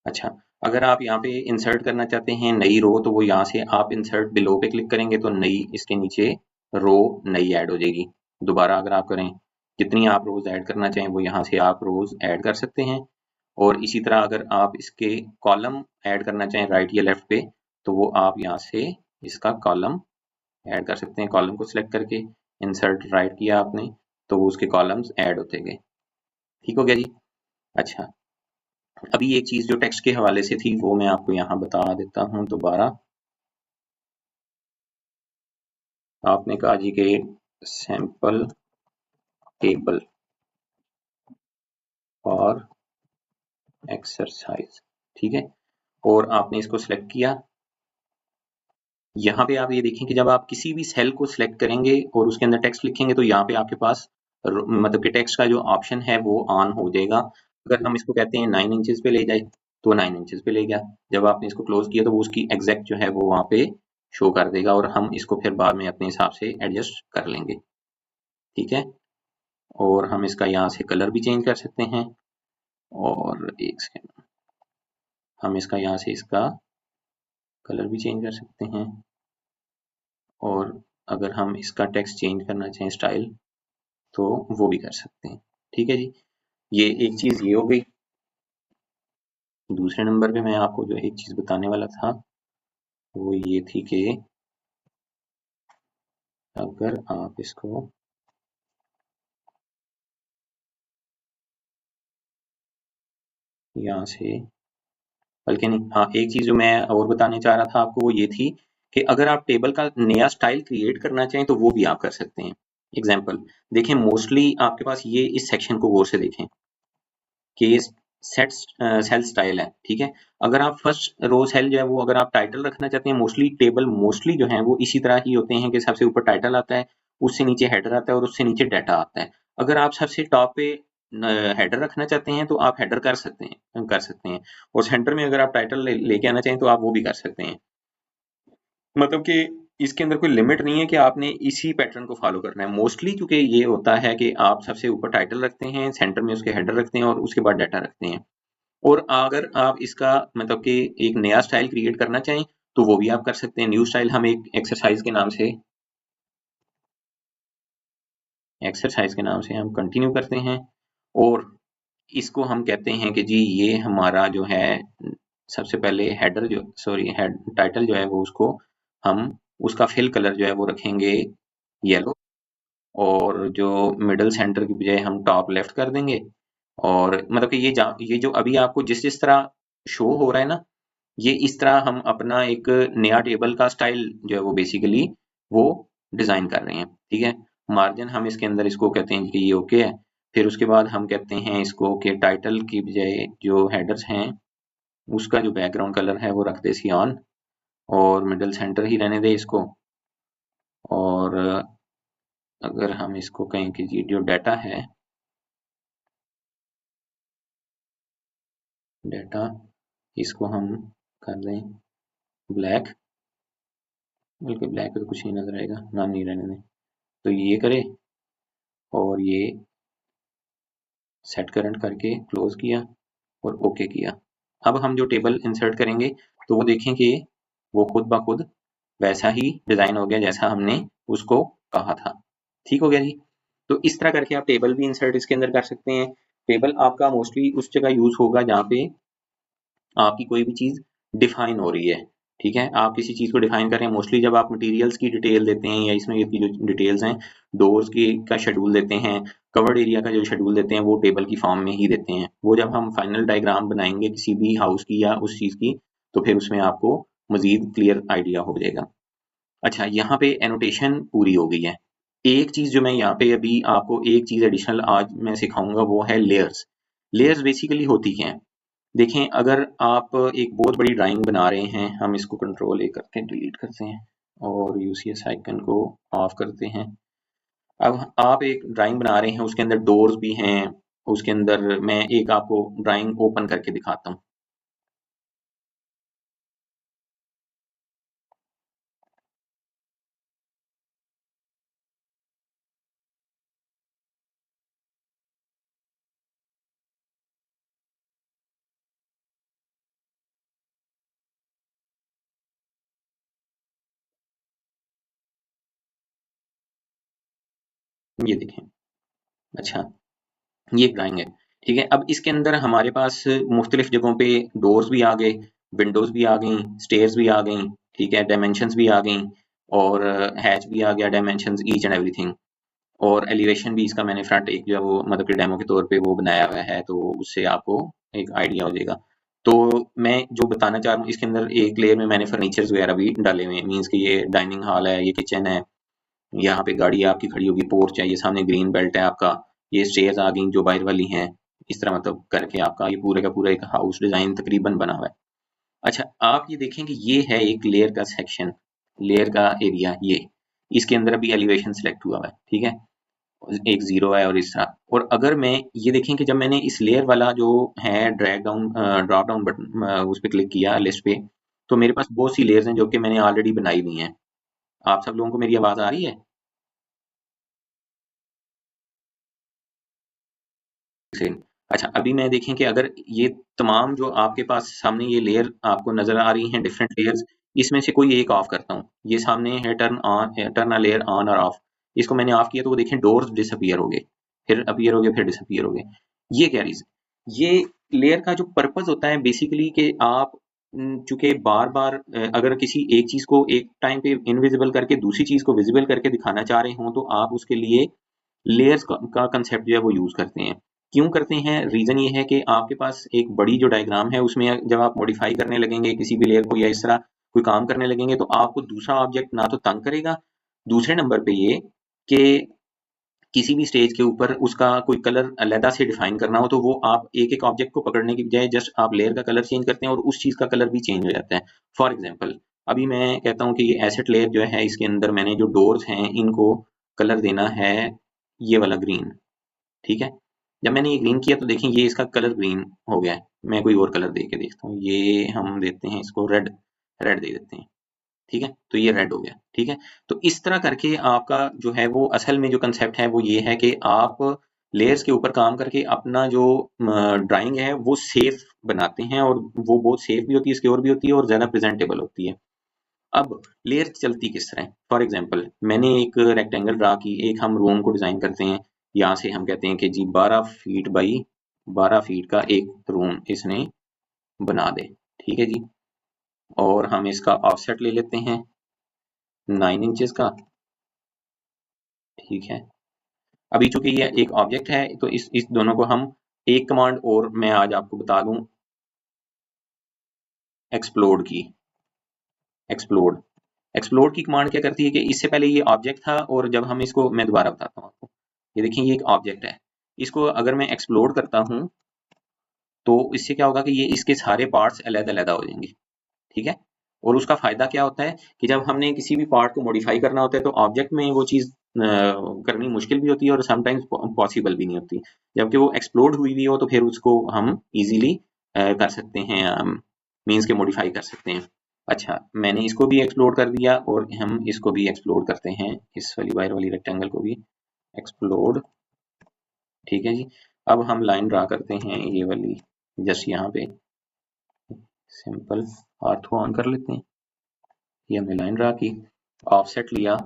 अच्छा, अगर आप यहाँ पे इंसर्ट करना चाहते हैं नई रो, तो वो यहाँ से आप इंसर्ट बिलो पे क्लिक करेंगे तो नई इसके नीचे रो नई ऐड हो जाएगी। दोबारा अगर आप करें, जितनी आप रोज ऐड करना चाहें वो यहाँ से आप रोज ऐड कर सकते हैं। और इसी तरह अगर आप इसके कॉलम ऐड करना चाहें राइट या लेफ्ट पे, तो वो आप यहाँ से इसका कॉलम ऐड कर सकते हैं। कॉलम को सिलेक्ट करके इंसर्ट राइट किया आपने, तो वो उसके कॉलम्स ऐड होते गए। ठीक हो गया जी। अच्छा, अभी एक चीज जो टेक्स्ट के हवाले से थी वो मैं आपको यहाँ बता देता हूँ दोबारा। आपने कहा जी कि सैंपल टेबल और एक्सरसाइज, ठीक है, और आपने इसको सिलेक्ट किया। यहाँ पे आप ये देखें कि जब आप किसी भी सेल को सिलेक्ट करेंगे और उसके अंदर टेक्स्ट लिखेंगे तो यहाँ पे आपके पास मतलब कि टेक्स्ट का जो ऑप्शन है वो ऑन हो जाएगा। अगर हम इसको कहते हैं 9 इंचेस पे ले जाए तो 9 इंचेस पे ले गया। जब आपने इसको क्लोज किया तो वो उसकी एग्जैक्ट जो है वो वहाँ पे शो कर देगा, और हम इसको फिर बाद में अपने हिसाब से एडजस्ट कर लेंगे। ठीक है, और हम इसका यहाँ से कलर भी चेंज कर सकते हैं। और एक सेकेंड, हम इसका यहाँ से इसका कलर भी चेंज कर सकते हैं। और अगर हम इसका टेक्स्ट चेंज करना चाहें स्टाइल, तो वो भी कर सकते हैं। ठीक है जी, ये एक चीज ये हो गई। दूसरे नंबर पे मैं आपको जो एक चीज बताने वाला था वो ये थी कि अगर आप इसको यहाँ से, बल्कि नहीं, हाँ, एक चीज जो मैं और बताने चाह रहा था आपको वो ये थी कि अगर आप टेबल का नया स्टाइल क्रिएट करना चाहें तो वो भी आप कर सकते हैं। एग्जाम्पल देखें, मोस्टली आपके पास ये इस सेक्शन को गौर से देखें कि सेट सेल स्टाइल है। ठीक है, अगर आप फर्स्ट रो सेल जो है वो अगर आप टाइटल रखना चाहते हैं, मोस्टली टेबल मोस्टली जो है वो इसी तरह ही होते हैं कि सबसे ऊपर टाइटल आता है, उससे नीचे हेडर आता है और उससे नीचे डाटा आता है। अगर आप सबसे टॉप पे हेडर रखना चाहते हैं तो आप हेडर कर सकते हैं, और सेंटर में अगर आप टाइटल लेके आना चाहें तो आप वो भी कर सकते हैं। मतलब कि इसके अंदर कोई लिमिट नहीं है कि आपने इसी पैटर्न को फॉलो करना है। मोस्टली क्योंकि ये होता है कि आप सबसे ऊपर टाइटल रखते हैं, सेंटर में उसके हेडर रखते हैं और उसके बाद डाटा रखते हैं। और अगर आप इसका मतलब कि एक नया स्टाइल क्रिएट करना चाहें तो वो भी आप कर सकते हैं। न्यू स्टाइल हम एक एक्सरसाइज के नाम से हम कंटिन्यू करते हैं, और इसको हम कहते हैं कि जी ये हमारा जो है सबसे पहले हेडर जो सॉरी हेड टाइटल जो है वो उसको हम उसका फिल कलर जो है वो रखेंगे येलो, और जो मिडल सेंटर की बजाय हम टॉप लेफ्ट कर देंगे। और मतलब कि ये जो अभी आपको जिस जिस तरह शो हो रहा है ना, ये इस तरह हम अपना एक नया टेबल का स्टाइल जो है वो बेसिकली वो डिजाइन कर रहे हैं। ठीक है, मार्जिन हम इसके अंदर इसको कहते हैं कि ये ओके है। फिर उसके बाद हम कहते हैं इसको कि टाइटल की बजाय जो हेडर्स हैं उसका जो बैकग्राउंड कलर है वो रख दे सियान, और मिडल सेंटर ही रहने दे इसको। और अगर हम इसको कहें कि जी जो डाटा है, डाटा इसको हम कर दें ब्लैक, बल्कि ब्लैक तो कुछ नहीं नजर आएगा, नाम नहीं रहने दें, तो ये करें और ये सेट करंट करके क्लोज किया और ओके किया। अब हम जो टेबल इंसर्ट करेंगे तो वो देखें कि वो खुद ब खुद वैसा ही डिजाइन हो गया जैसा हमने उसको कहा था। ठीक हो गया जी। तो इस तरह करके आप टेबल भी इंसर्ट इसके अंदर कर सकते हैं। टेबल आपका मोस्टली उस जगह यूज होगा जहाँ पे आपकी कोई भी चीज डिफाइन हो रही है। ठीक है, आप किसी चीज को डिफाइन कर रहे हैं, मोस्टली जब आप मटेरियल्स की डिटेल देते हैं या इसमें की जो डिटेल्स हैं, डोर्स की का शेड्यूल देते हैं, कवर्ड एरिया का जो शेड्यूल देते हैं, वो टेबल की फॉर्म में ही देते हैं। वो जब हम फाइनल डायग्राम बनाएंगे किसी भी हाउस की या उस चीज की, तो फिर उसमें आपको मजीद क्लियर आइडिया हो जाएगा। अच्छा, यहाँ पे एनोटेशन पूरी हो गई है। एक चीज जो मैं यहाँ पे अभी आपको एक चीज एडिशनल आज मैं सिखाऊंगा वो है लेयर्स। लेयर्स बेसिकली होती क्या है? देखें, अगर आप एक बहुत बड़ी ड्राइंग बना रहे हैं, हम इसको कंट्रोल ए करके डिलीट करते हैं और यूसीएस आइकन को ऑफ करते हैं। अब आप एक ड्राइंग बना रहे हैं, उसके अंदर डोर्स भी हैं, उसके अंदर मैं एक आपको ड्राइंग ओपन करके दिखाता हूँ। ये देखें, अच्छा, ये एक ड्राइंग है। ठीक है, अब इसके अंदर हमारे पास मुख्तलिफ जगहों पे डोर्स भी आ गए, विंडोज भी आ गई, स्टेयर्स भी आ गई, ठीक है, डायमेंशंस भी आ गई और हैच भी आ गया, डायमेंशंस ईच एंड एवरीथिंग। और एलिवेशन भी इसका मैंने फ्रंट एक जो है वो मतलब कि डेमो के तौर पे वो बनाया हुआ है, तो उससे आपको एक आइडिया हो जाएगा। तो मैं जो बताना चाह रहा हूँ, इसके अंदर एक लेयर में मैंने फर्नीचर्स वगैरह भी डाले हुए हैं, मीन्स कि ये डाइनिंग हॉल है, ये किचन है, यहाँ पे गाड़ी आपकी खड़ी होगी, पोर्च है, ये सामने ग्रीन बेल्ट है आपका, ये स्टेयर्स आ गई जो बाहर वाली हैं। इस तरह मतलब करके आपका ये पूरे का पूरा एक हाउस डिजाइन तकरीबन बना हुआ है। अच्छा, आप ये देखें कि ये है एक लेयर का सेक्शन, लेयर का एरिया, ये इसके अंदर अभी एलिवेशन सेलेक्ट हुआ हुआ है। ठीक है, एक जीरो है और इस तरह। और अगर मैं ये देखें कि जब मैंने इस लेयर वाला जो है drag down drop down button उस पर क्लिक किया लिस्ट पे, तो मेरे पास बहुत सी लेयर्स हैं जो कि मैंने ऑलरेडी बनाई हुई हैं। आप सब लोगों को मेरी आवाज आ रही है से? अच्छा, अभी मैं देखें कि अगर ये तमाम जो आपके पास सामने ये लेयर आपको नजर आ रही हैं, डिफरेंट लेयर्स, इसमें से कोई एक ऑफ करता हूँ। ये सामने है turn on, turn a layer on और ऑफ। इसको मैंने ऑफ किया तो वो देखें डोर्स डिसअपियर हो गए, फिर अपीयर हो गए, फिर डिसअपियर हो गए। ये क्या रीजन? ये लेयर का जो पर्पस होता है बेसिकली कि आप चूंकि बार बार अगर किसी एक चीज को एक टाइम पे इनविजिबल करके दूसरी चीज को विजिबल करके दिखाना चाह रहे हो, तो आप उसके लिए लेयर्स का कंसेप्ट जो है वो यूज करते हैं। क्यों करते हैं? रीजन ये है कि आपके पास एक बड़ी जो डायग्राम है उसमें जब आप मॉडिफाई करने लगेंगे किसी भी लेयर को या इस तरह कोई काम करने लगेंगे, तो आपको दूसरा ऑब्जेक्ट ना तो तंग करेगा, दूसरे नंबर पे ये कि किसी भी स्टेज के ऊपर उसका कोई कलर अलहदा से डिफाइन करना हो, तो वो आप एक एक ऑब्जेक्ट को पकड़ने की बजाय जस्ट आप लेयर का कलर चेंज करते हैं और उस चीज का कलर भी चेंज हो जाता है। फॉर एग्जाम्पल, अभी मैं कहता हूँ कि ये एसेट लेयर जो है इसके अंदर मैंने जो डोर्स हैं इनको कलर देना है ये वाला ग्रीन। ठीक है, जब मैंने ये ग्रीन किया तो देखें ये इसका कलर ग्रीन हो गया है। मैं कोई और कलर दे के देखता हूँ, ये हम देते हैं इसको रेड, रेड दे देते हैं। ठीक है, तो ये रेड हो गया। ठीक है, तो इस तरह करके आपका जो है वो असल में जो कंसेप्ट है वो ये है कि आप लेयर्स के ऊपर काम करके अपना जो ड्राइंग है वो सेफ बनाते हैं, और वो बहुत सेफ भी होती है, सिक्योर भी होती है और ज्यादा प्रेजेंटेबल होती है। अब लेयर चलती किस तरह है? फॉर एग्जाम्पल, मैंने एक रेक्टेंगल ड्रा की, एक हम रूम को डिजाइन करते हैं, यहाँ से हम कहते हैं कि जी 12 फीट बाई 12 फीट का एक रूम इसने बना दे। ठीक है जी, और हम इसका ऑफसेट ले लेते हैं 9 इंचेस का। ठीक है, अभी चूंकि ये एक ऑब्जेक्ट है तो इस दोनों को हम एक कमांड और मैं आज आपको बता दूं, एक्सप्लोड की। एक्सप्लोड, एक्सप्लोड की कमांड क्या करती है कि इससे पहले ये ऑब्जेक्ट था, और जब हम इसको, मैं दोबारा बताता हूँ आपको, ये देखिए ये एक ऑब्जेक्ट है, इसको अगर मैं एक्सप्लोड करता हूँ तो इससे क्या होगा कि ये इसके सारे पार्ट्स अलग-अलग हो जाएंगे। ठीक है, और उसका फायदा क्या होता है कि जब हमने किसी भी पार्ट को मॉडिफाई करना होता है तो ऑब्जेक्ट में वो चीज करनी मुश्किल भी होती है और समटाइम्स पॉसिबल भी नहीं होती, जबकि वो एक्सप्लोड हुई हुई हो तो फिर उसको हम इजीली कर सकते हैं मीन्स के मॉडिफाई कर सकते हैं। अच्छा, मैंने इसको भी एक्सप्लोर कर दिया और हम इसको भी एक्सप्लोर करते हैं, इस वाली वायर वाली रेक्टेंगल को भी एक्सप्लोर। ठीक है जी, अब हम लाइन ड्रा करते हैं ये वाली, जस्ट यहाँ पे सिंपल ऑर्थो ऑन कर लेते हैं। ये हमने लाइन ड्रा की, ऑफसेट लिया,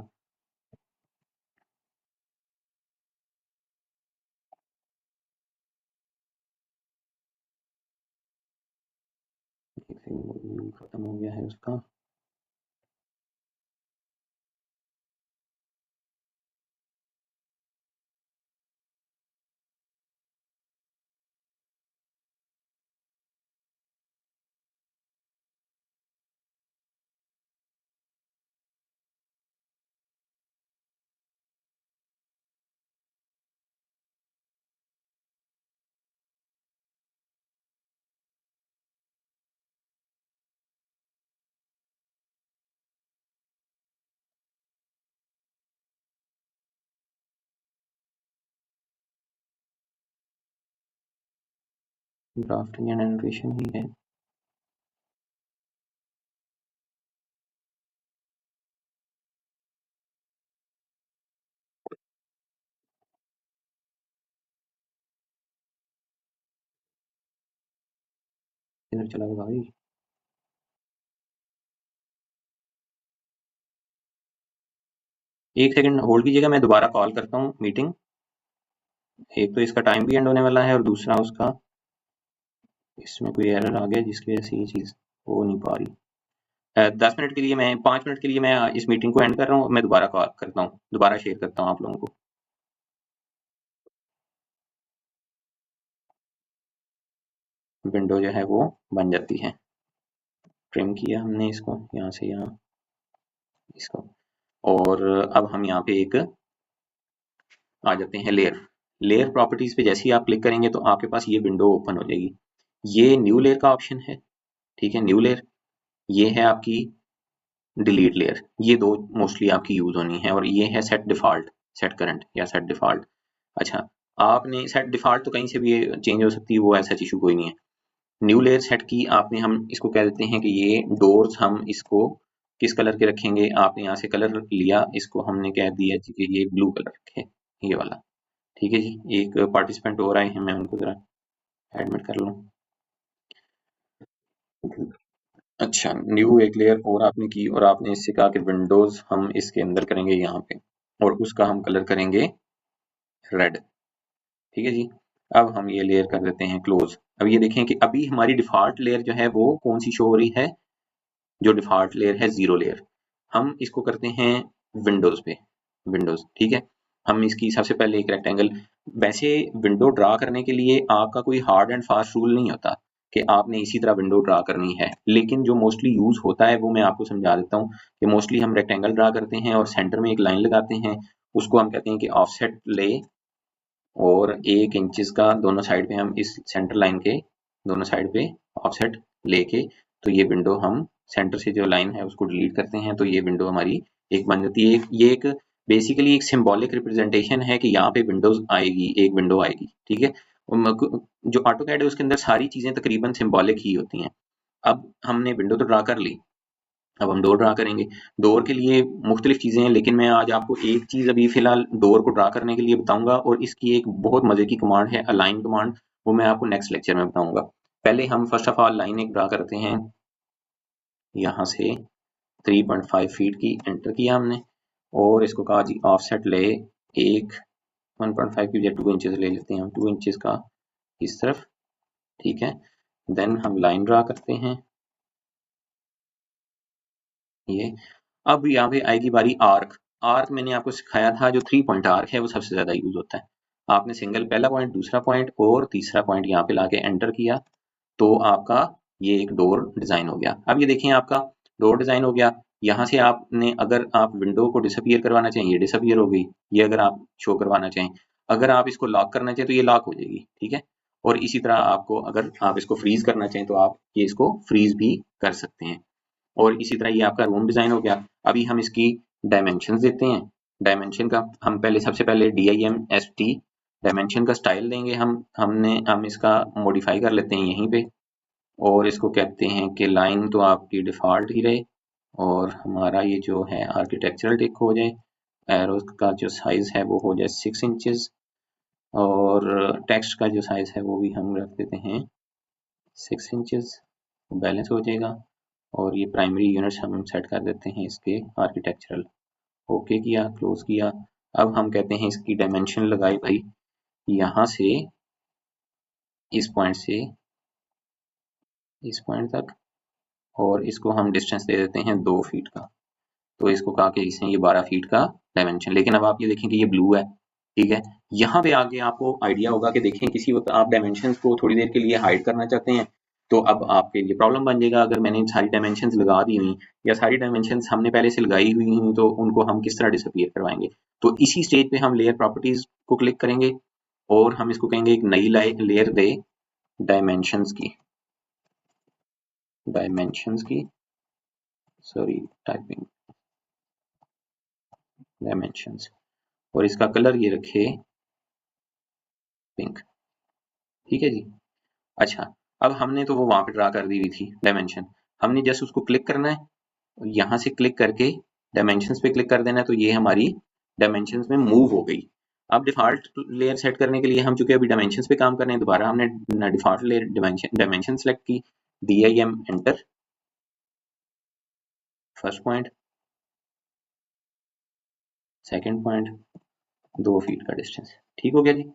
खत्म हो गया है उसका। ड्राफ्टिंग एंड एनोटेशन ही है। इधर चला गया भाई। एक सेकंड होल्ड कीजिएगा, मैं दोबारा कॉल करता हूँ मीटिंग। एक तो इसका टाइम भी एंड होने वाला है और दूसरा उसका इसमें कोई एरर आ गया जिसकी वजह से ये चीज़ हो नहीं पा रही। 10 मिनट के लिए मैं 5 मिनट के लिए मैं इस मीटिंग को एंड कर रहा हूँ, मैं दोबारा कॉल करता हूँ, दोबारा शेयर करता हूँ आप लोगों को। विंडो जो है वो बन जाती है। ट्रिम किया हमने इसको यहाँ से यहाँ, इसको, और अब हम यहाँ पे एक आ जाते हैं लेयर। लेयर प्रॉपर्टीज पे जैसे ही आप क्लिक करेंगे तो आपके पास ये विंडो ओपन हो जाएगी। ये न्यू लेयर का ऑप्शन है, ठीक है, न्यू लेयर। ये है आपकी डिलीट लेयर, ये दो मोस्टली आपकी यूज होनी है। और ये है सेट डिफॉल्ट, सेट करंट या सेट डिफॉल्ट। अच्छा, आपने सेट डिफॉल्ट तो कहीं से भी चेंज हो सकती है, वो ऐसा इशू कोई नहीं है। न्यू लेयर सेट की आपने, हम इसको कह देते हैं कि ये डोर्स हम इसको किस कलर के रखेंगे। आपने यहाँ से कलर लिया, इसको हमने कह दिया कि ये ब्लू कलर रखे, ये वाला। ठीक है जी, एक पार्टिसिपेंट और आए हैं, मैं उनको जरा एडमिट कर लूँ। अच्छा, न्यू एक लेयर और आपने की और आपने इससे कहा कि विंडोज हम इसके अंदर करेंगे यहाँ पे, और उसका हम कलर करेंगे रेड। ठीक है जी, अब हम ये लेयर कर देते हैं क्लोज। अब ये देखें कि अभी हमारी डिफॉल्ट लेयर जो है वो कौन सी शो हो रही है, जो डिफॉल्ट लेयर है जीरो लेयर। हम इसको करते हैं विंडोज पे, विंडोज। ठीक है, हम इसकी सबसे पहले एक रेक्टेंगल, वैसे विंडो ड्रा करने के लिए आपका कोई हार्ड एंड फास्ट रूल नहीं होता कि आपने इसी तरह विंडो ड्रा करनी है, लेकिन जो मोस्टली यूज होता है वो मैं आपको समझा देता हूँ कि मोस्टली हम रेक्टेंगल ड्रा करते हैं और सेंटर में एक लाइन लगाते हैं, उसको हम कहते हैं कि ऑफसेट ले, और 1 इंचेस का दोनों साइड पे हम इस सेंटर लाइन के दोनों साइड पे ऑफसेट लेके, तो ये विंडो हम सेंटर से जो लाइन है उसको डिलीट करते हैं, तो ये विंडो हमारी एक बन जाती है। ये एक बेसिकली एक सिंबॉलिक रिप्रेजेंटेशन है कि यहाँ पे विंडोज आएगी, एक विंडो आएगी। ठीक है, जो ऑटोकैड है उसके अंदर सारी चीजें तकरीबन सिंबॉलिक ही होती हैं। अब हमने विंडो तो ड्रा कर ली, अब हम डोर ड्रा करेंगे। डोर के लिए मुख्तलिफ चीज़ें हैं, लेकिन मैं आज आपको एक चीज़ अभी फ़िलहाल डोर को ड्रा करने के लिए बताऊंगा, और इसकी एक बहुत मज़े की कमांड है अलाइन कमांड, वो मैं आपको नेक्स्ट लेक्चर में बताऊंगा। पहले हम फर्स्ट ऑफ ऑल लाइन एक ड्रा करते हैं, यहाँ से 3.5 फीट की एंटर किया हमने, और इसको कहा जी ऑफसेट ले, एक 1.5 की बजाय 2 इंचेस ले लेते हैं हम, 2 इंचेस का इस तरफ। ठीक है, देन हम लाइन ड्रा करते हैं ये। अब यहाँ पे आएगी बारी आर्क। आर्क मैंने आपको सिखाया था, जो 3 पॉइंट आर्क है वो सबसे ज्यादा यूज होता है। आपने सिंगल पहला पॉइंट, दूसरा पॉइंट और तीसरा पॉइंट यहाँ पे लाके एंटर किया, तो आपका ये एक डोर डिजाइन हो गया। अब ये देखें आपका डोर डिजाइन हो गया। यहाँ से आपने, अगर आप विंडो को डिसअपियर करवाना चाहें, ये डिसअपियर हो गई। ये अगर आप शो करवाना चाहें, अगर आप इसको लॉक करना चाहें तो ये लॉक हो जाएगी। ठीक है, और इसी तरह आपको, अगर आप इसको फ्रीज करना चाहें तो आप ये इसको फ्रीज भी कर सकते हैं। और इसी तरह ये आपका रूम डिजाइन हो गया। अभी हम इसकी डायमेंशंस देते हैं। डायमेंशन का हम पहले, सबसे पहले DIMST डायमेंशन का स्टाइल देंगे। हम इसका मॉडिफाई कर लेते हैं यहीं पे। और इसको कहते हैं कि लाइन तो आपकी डिफ़ॉल्ट ही रहे और हमारा ये जो है आर्किटेक्चरल टिक हो जाए, एरो का जो साइज़ है वो हो जाए 6 इंचेस और टेक्स्ट का जो साइज़ है वो भी हम रख देते हैं 6 इंचेस, बैलेंस हो जाएगा। और ये प्राइमरी यूनिट्स हम सेट कर देते हैं इसके आर्किटेक्चरल। ओके किया, क्लोज किया। अब हम कहते हैं इसकी डायमेंशन लगाई भाई, यहाँ से इस पॉइंट से इस पॉइंट तक, और इसको हम डिस्टेंस दे देते हैं 2 फीट का। तो इसको कहा कि इसने ये 12 फीट का डायमेंशन। लेकिन अब आप ये देखें कि ये ब्लू है, ठीक है। यहाँ पे आगे आपको आइडिया होगा कि देखें किसी वक्त आप डायमेंशंस को थोड़ी देर के लिए हाइड करना चाहते हैं, तो अब आपके लिए प्रॉब्लम बन जाएगा। अगर मैंने सारी डायमेंशंस लगा दी हुई या सारी डायमेंशंस हमने पहले से लगाई हुई हुई तो उनको हम किस तरह डिसअपीयर करवाएंगे। तो इसी स्टेज पे हम लेयर प्रॉपर्टीज को क्लिक करेंगे और हम इसको कहेंगे एक नई लेयर दे डायमेंशंस की सॉरी टाइपिंग डायमेंशंस, और इसका कलर ये रखे पिंक, ठीक है जी। अच्छा, अब हमने तो वो वहां पे ड्रा कर दी हुई थी डायमेंशन, हमने जस्ट उसको क्लिक करना है, यहाँ से क्लिक करके डायमेंशंस पे क्लिक कर देना है, तो ये हमारी डायमेंशंस में मूव हो गई। अब डिफॉल्ट लेयर सेट करने के लिए हम चूंकि अभी डायमेंशंस पे काम कर रहे हैं, दोबारा हमने डिफॉल्ट लेयर डायमेंशन सेलेक्ट की, DIM enter, first point, second point, 2 feet का डिस्टेंस, ठीक हो गया जी।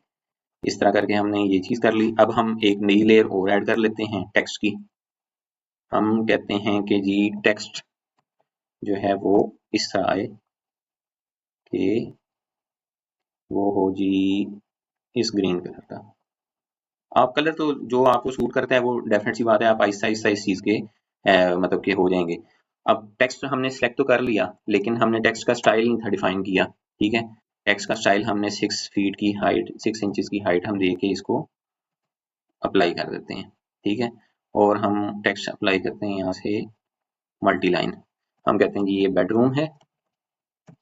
इस तरह करके हमने ये चीज कर ली। अब हम एक नई लेयर और ऐड कर लेते हैं टेक्स्ट की। हम कहते हैं कि जी टेक्स्ट जो है वो इस तरह आए कि वो हो जी इस ग्रीन कलर का। आप कलर तो जो आपको सूट करता है वो डेफिनेट सी बात है, आप आहिस्ता आहिस्ता इस चीज के मतलब के हो जाएंगे। अब टेक्स्ट हमने सेलेक्ट तो कर लिया, लेकिन हमने टेक्स्ट का स्टाइल नहीं था डिफाइन किया, ठीक है। टेक्स्ट का स्टाइल हमने 6 फीट की हाइट, 6 इंचेस की हाइट हम दे के इसको अप्लाई कर देते हैं, ठीक है। और हम टेक्स्ट अप्लाई करते हैं यहाँ से मल्टी लाइन। हम कहते हैं जी ये बेडरूम है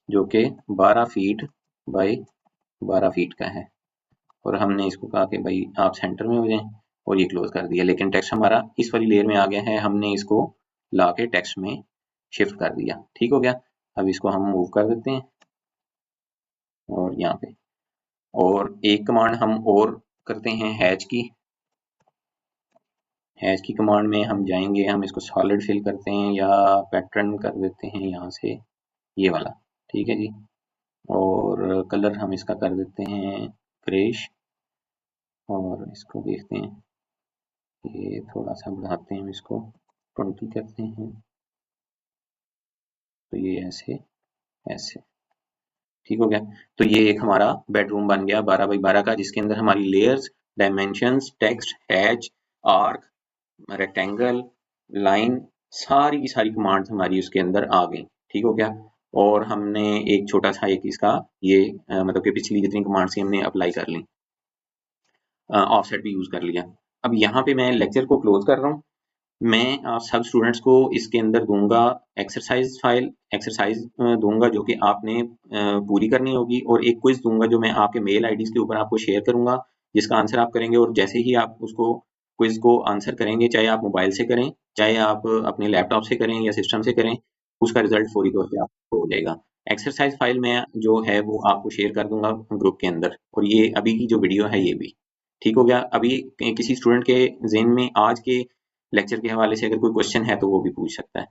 जो कि 12 फीट बाई 12 फीट का है, और हमने इसको कहा कि भाई आप सेंटर में हो जाएं, और ये क्लोज कर दिया। लेकिन टेक्स्ट हमारा इस वाली लेयर में आ गया है, हमने इसको ला के टेक्स्ट में शिफ्ट कर दिया, ठीक हो गया। अब इसको हम मूव कर देते हैं और यहाँ पे, और एक कमांड हम और करते हैं हैच की कमांड में हम जाएंगे, हम इसको सॉलिड फिल करते हैं या पैटर्न कर देते हैं यहाँ से ये वाला, ठीक है जी। और कलर हम इसका कर देते हैं ग्रेश, और इसको देखते हैं, ये थोड़ा सा बढ़ाते हैं, इसको 20 करते हैं, तो ये ऐसे ऐसे, ठीक हो गया। तो ये एक हमारा बेडरूम बन गया 12 बाई 12 का, जिसके अंदर हमारी layers, dimensions, text, hatch, arc, rectangle, line, सारी की सारी कमांड्स हमारी उसके अंदर आ गई, ठीक हो गया। और हमने एक छोटा सा एक इसका ये मतलब कि पिछली जितनी कमांड्स थी हमने अप्लाई कर ली, ऑफसेट भी यूज कर लिया। अब यहाँ पे मैं लेक्चर को क्लोज कर रहा हूँ। मैं आप सब स्टूडेंट्स को इसके अंदर दूंगा एक्सरसाइज फाइल, एक्सरसाइज दूंगा जो कि आपने पूरी करनी होगी, और एक क्विज दूंगा जो मैं आपके मेल आईडीज के ऊपर आपको शेयर करूंगा, जिसका आंसर आप करेंगे। और जैसे ही आप उसको क्विज को आंसर करेंगे, चाहे आप मोबाइल से करें, चाहे आप अपने लैपटॉप से करें या सिस्टम से करें, उसका रिजल्ट फौरी तौर पे आपको हो जाएगा। एक्सरसाइज फाइल में जो है वो आपको शेयर कर दूंगा ग्रुप के अंदर, और ये अभी की जो वीडियो है ये भी, ठीक हो गया। अभी किसी स्टूडेंट के ज़हन में आज के लेक्चर के हवाले से अगर कोई क्वेश्चन है तो वो भी पूछ सकता है।